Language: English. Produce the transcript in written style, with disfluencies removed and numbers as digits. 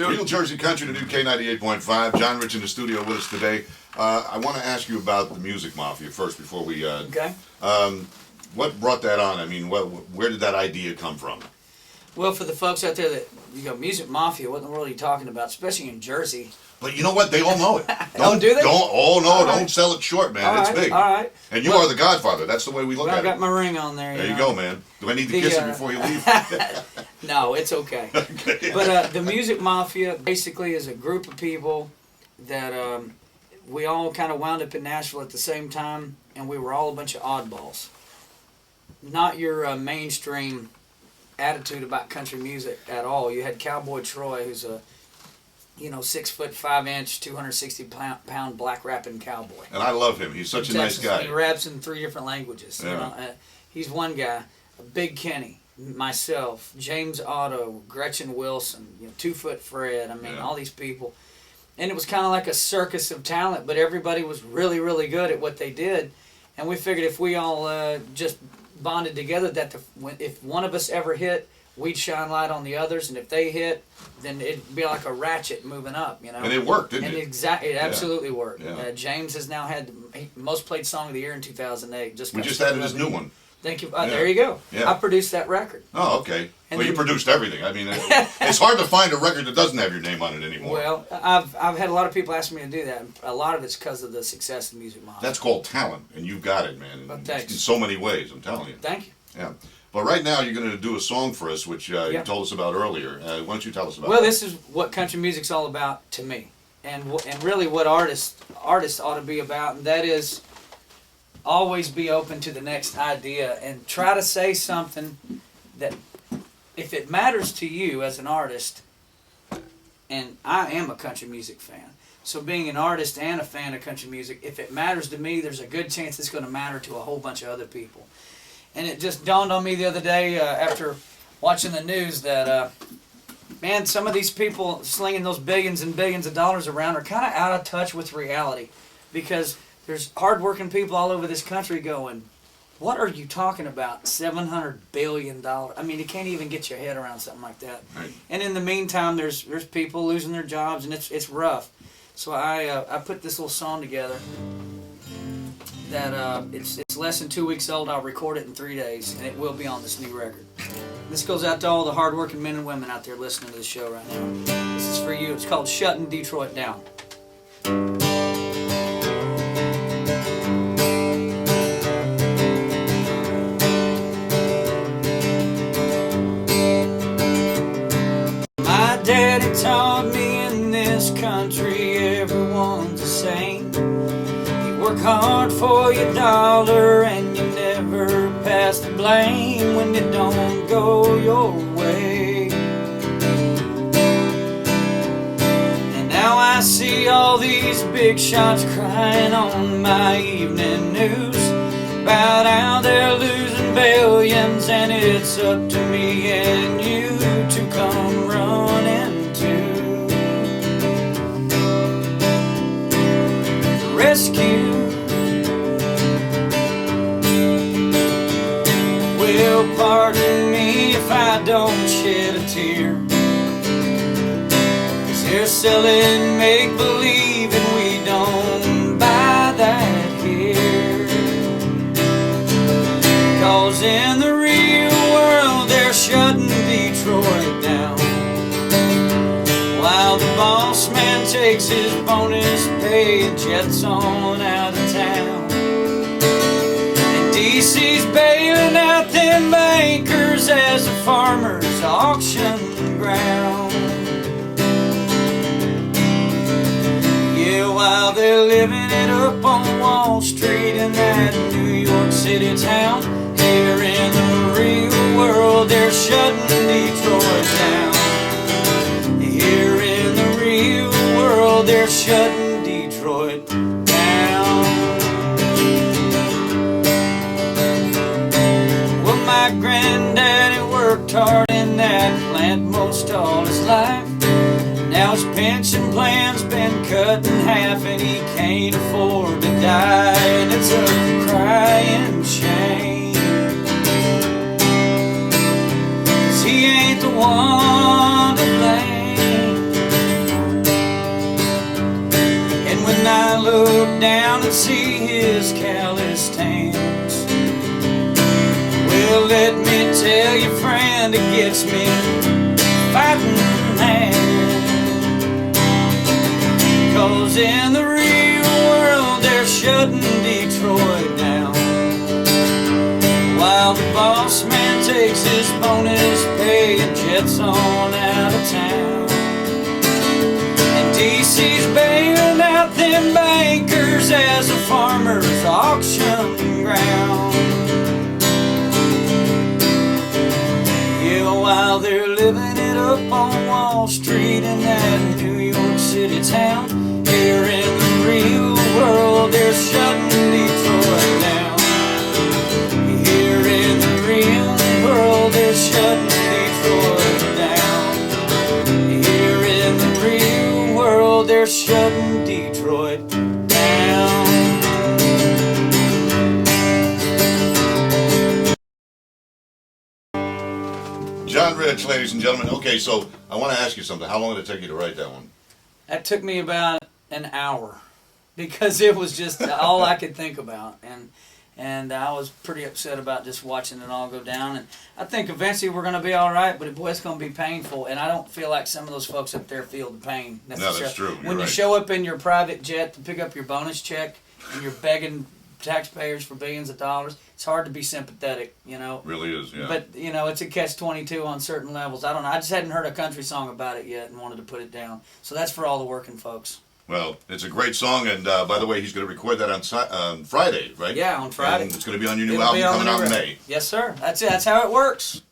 Real Jersey Country, the new K98.5. John Rich in the studio with us today. I want to ask you about the Music Mafia first before we... Okay. What brought that on? I mean, where did that idea come from? Well, for the folks out there that, Music Mafia, what in the world are you talking about? Especially in Jersey. But you know what? They all know it. Do they? Don't sell it short, man. It's big. All right. And you are the godfather. That's the way we look at it. I got my ring on there. There you go, man. Do I need to kiss it before you leave? No, it's okay. Okay. But the Music Mafia basically is a group of people that we all kind of wound up in Nashville at the same time, and we were all a bunch of oddballs. Not your mainstream attitude about country music at all. You had Cowboy Troy, who's a 6'5", 260-pound black rapping cowboy. And I love him. He's such a nice guy. He raps in 3 different languages. Yeah. He's one guy. Big Kenny, myself, James Otto, Gretchen Wilson, 2-Foot Fred. I mean, all these people. And it was kind of like a circus of talent, but everybody was really, really good at what they did. And we figured if we all just bonded together, that if one of us ever hit, we'd shine light on the others, and if they hit, then it'd be like a ratchet moving up, And it worked, didn't it? It absolutely worked. Yeah. James has now had the most played song of the year in 2008. We just added his new one. Thank you. There you go. Yeah. I produced that record. Oh, okay. Well, you produced everything. I mean, it's hard to find a record that doesn't have your name on it anymore. Well, I've had a lot of people ask me to do that. A lot of it's because of the success of Music Mafia. That's called talent, and you've got it, man. Well, thanks. In so many ways, I'm telling you. Thank you. Yeah. But right now, you're going to do a song for us, which you told us about earlier. Why don't you tell us about Well, that? this is what country music's all about to me, and really what artists ought to be about, and that is always be open to the next idea and try to say something that, if it matters to you as an artist, and I am a country music fan, so being an artist and a fan of country music, if it matters to me, there's a good chance it's going to matter to a whole bunch of other people. And it just dawned on me the other day after watching the news that, man, some of these people slinging those billions and billions of dollars around are kind of out of touch with reality, because there's hardworking people all over this country going, what are you talking about, $700 billion? I mean, you can't even get your head around something like that. Right. And in the meantime, there's people losing their jobs, and it's rough. So I put this little song together that it's less than 2 weeks old. I'll record it in 3 days, and it will be on this new record. This goes out to all the hardworking men and women out there listening to the show right now. This is for you. It's called Shutting Detroit Down. My daddy taught me in this country everyone's the same. Work hard for your dollar and you never pass the blame when it don't go your way. And now I see all these big shots crying on my evening news about how they're losing billions, and it's up to me and you to come running to rescue. Well, pardon me if I don't shed a tear, 'cause they're selling make-believe and we don't buy that here. 'Cause in the real world they're shutting Detroit down, while the boss man takes his bonus pay and jets on out of town. DC's bailing out them bankers as a farmer's auction ground. Yeah, while they're living it up on Wall Street in that New York City town, here in the real world they're shutting Detroit down. Here in the real world they're shutting Detroit down. My granddaddy worked hard in that plant most all his life. Now his pension plan's been cut in half and he can't afford to die. And it's a crying shame, 'cause he ain't the one to blame. down and see his calloused hands. Well, let me tell you, friend, it gets me fighting mad. 'Cause in the real world they're shutting Detroit down, while the boss man takes his bonus pay and jets on out of town. And DC's bailing out them bankers as a farmer's auction ground. Yeah, while they're living it up on Wall Street in that New York City town, here in the real world they're shutting Detroit down. Here in the real world they're shutting Detroit down. Here in the real world they're shutting Detroit down. John Rich, ladies and gentlemen. Okay, so I want to ask you something. How long did it take you to write that one? That took me about an hour because it was just all I could think about, and I was pretty upset about just watching it all go down. And I think eventually we're going to be all right, but boy, it's going to be painful. And I don't feel like some of those folks up there feel the pain necessarily. No, that's true. You're when you right. show up in your private jet to pick up your bonus check and you're begging taxpayers for billions of dollars, it's hard to be sympathetic, you know. Really is, yeah. But you know, it's a catch-22 on certain levels. I don't know. I just hadn't heard a country song about it yet and wanted to put it down. So that's for all the working folks. Well, it's a great song, and by the way, he's going to record that on Friday, right? Yeah, on Friday. And it's going to be on your new It'll album be on coming the out new in record. May. Yes, sir. That's it. That's how it works.